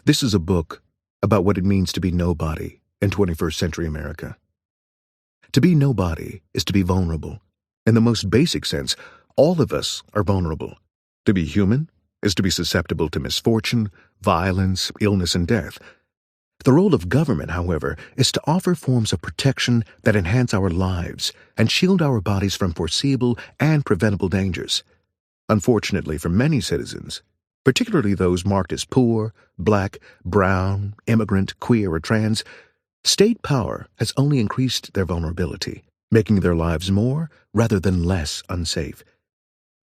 This is a book about what it means to be nobody in 21st century America. To be nobody is to be vulnerable. In the most basic sense, all of us are vulnerable. To be human is to be susceptible to misfortune, violence, illness, and death. The role of government, however, is to offer forms of protection that enhance our lives and shield our bodies from foreseeable and preventable dangers. Unfortunately for many citizens, particularly those marked as poor, black, brown, immigrant, queer, or trans, state power has only increased their vulnerability, making their lives more rather than less unsafe.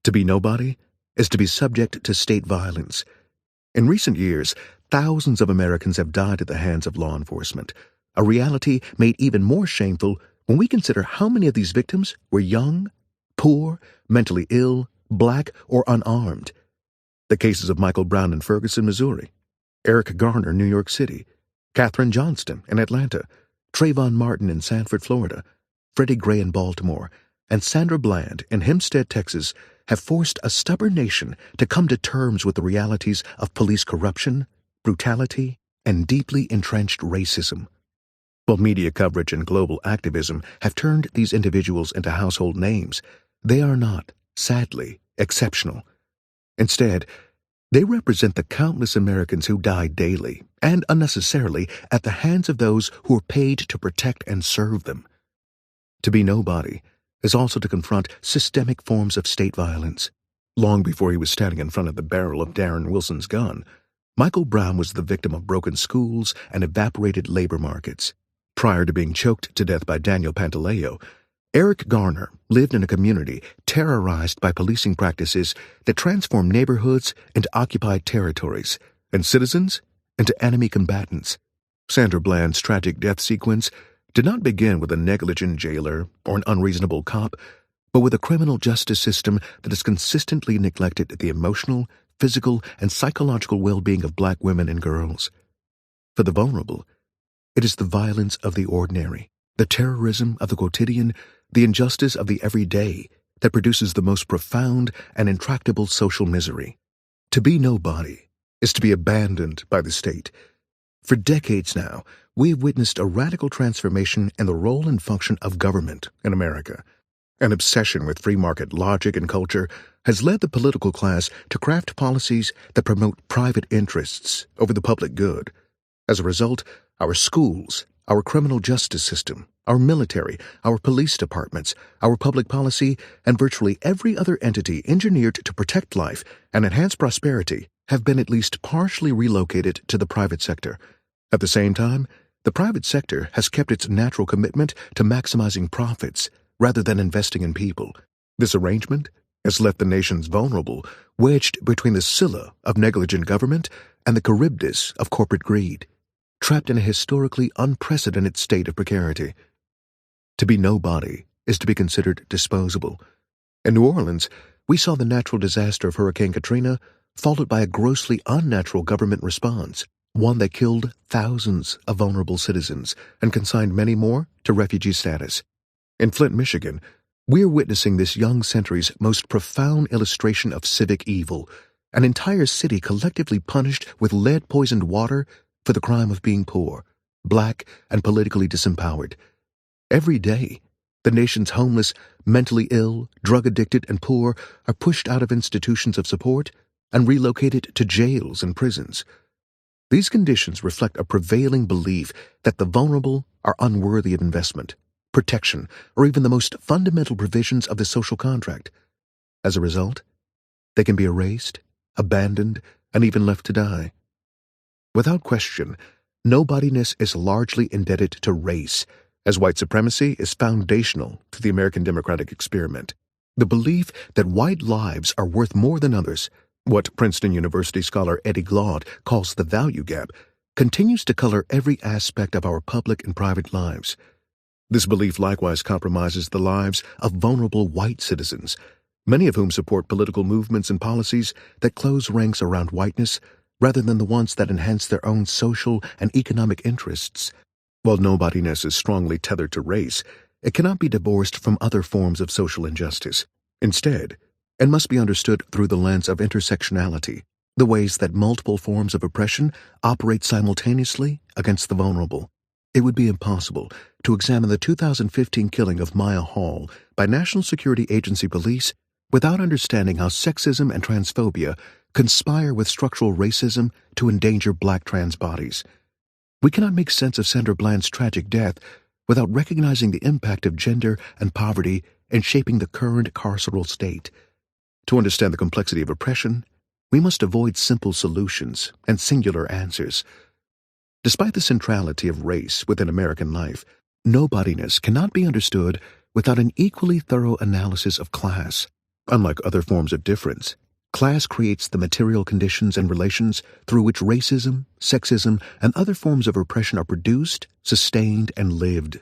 To be nobody is to be subject to state violence. In recent years, thousands of Americans have died at the hands of law enforcement, a reality made even more shameful when we consider how many of these victims were young, poor, mentally ill, black, or unarmed. The cases of Michael Brown in Ferguson, Missouri, Eric Garner, New York City, Katherine Johnston in Atlanta, Trayvon Martin in Sanford, Florida, Freddie Gray in Baltimore, and Sandra Bland in Hempstead, Texas, have forced a stubborn nation to come to terms with the realities of police corruption, brutality, and deeply entrenched racism. While media coverage and global activism have turned these individuals into household names, they are not, sadly, exceptional. Instead, they represent the countless Americans who die daily and unnecessarily at the hands of those who are paid to protect and serve them. To be nobody is also to confront systemic forms of state violence. Long before he was standing in front of the barrel of Darren Wilson's gun, Michael Brown was the victim of broken schools and evaporated labor markets. Prior to being choked to death by Daniel Pantaleo, Eric Garner lived in a community terrorized by policing practices that transformed neighborhoods into occupied territories and citizens into enemy combatants. Sandra Bland's tragic death sequence did not begin with a negligent jailer or an unreasonable cop, but with a criminal justice system that has consistently neglected the emotional, physical, and psychological well-being of black women and girls. For the vulnerable, it is the violence of the ordinary, the terrorism of the quotidian, the injustice of the everyday that produces the most profound and intractable social misery. To be nobody is to be abandoned by the state. For decades now, we have witnessed a radical transformation in the role and function of government in America. An obsession with free market logic and culture has led the political class to craft policies that promote private interests over the public good. As a result, our schools, our criminal justice system, our military, our police departments, our public policy, and virtually every other entity engineered to protect life and enhance prosperity have been at least partially relocated to the private sector. At the same time, the private sector has kept its natural commitment to maximizing profits rather than investing in people. This arrangement has left the nation's vulnerable wedged between the Scylla of negligent government and the Charybdis of corporate greed, trapped in a historically unprecedented state of precarity. To be nobody is to be considered disposable. In New Orleans, we saw the natural disaster of Hurricane Katrina followed by a grossly unnatural government response, one that killed thousands of vulnerable citizens and consigned many more to refugee status. In Flint, Michigan, we are witnessing this young century's most profound illustration of civic evil, an entire city collectively punished with lead-poisoned water for the crime of being poor, black, and politically disempowered. Every day, the nation's homeless, mentally ill, drug-addicted, and poor are pushed out of institutions of support and relocated to jails and prisons. These conditions reflect a prevailing belief that the vulnerable are unworthy of investment, protection, or even the most fundamental provisions of the social contract. As a result, they can be erased, abandoned, and even left to die. Without question, nobodiness is largely indebted to race, as white supremacy is foundational to the American democratic experiment. The belief that white lives are worth more than others, what Princeton University scholar Eddie Glaude calls the value gap, continues to color every aspect of our public and private lives. This belief likewise compromises the lives of vulnerable white citizens, many of whom support political movements and policies that close ranks around whiteness rather than the ones that enhance their own social and economic interests. While nobodiness is strongly tethered to race, it cannot be divorced from other forms of social injustice. Instead, it must be understood through the lens of intersectionality, the ways that multiple forms of oppression operate simultaneously against the vulnerable. It would be impossible to examine the 2015 killing of Maya Hall by National Security Agency police without understanding how sexism and transphobia conspire with structural racism to endanger black trans bodies. We cannot make sense of Sandra Bland's tragic death without recognizing the impact of gender and poverty in shaping the current carceral state. To understand the complexity of oppression, we must avoid simple solutions and singular answers. Despite the centrality of race within American life, nobodiness cannot be understood without an equally thorough analysis of class. Unlike other forms of difference, class creates the material conditions and relations through which racism, sexism, and other forms of oppression are produced, sustained, and lived.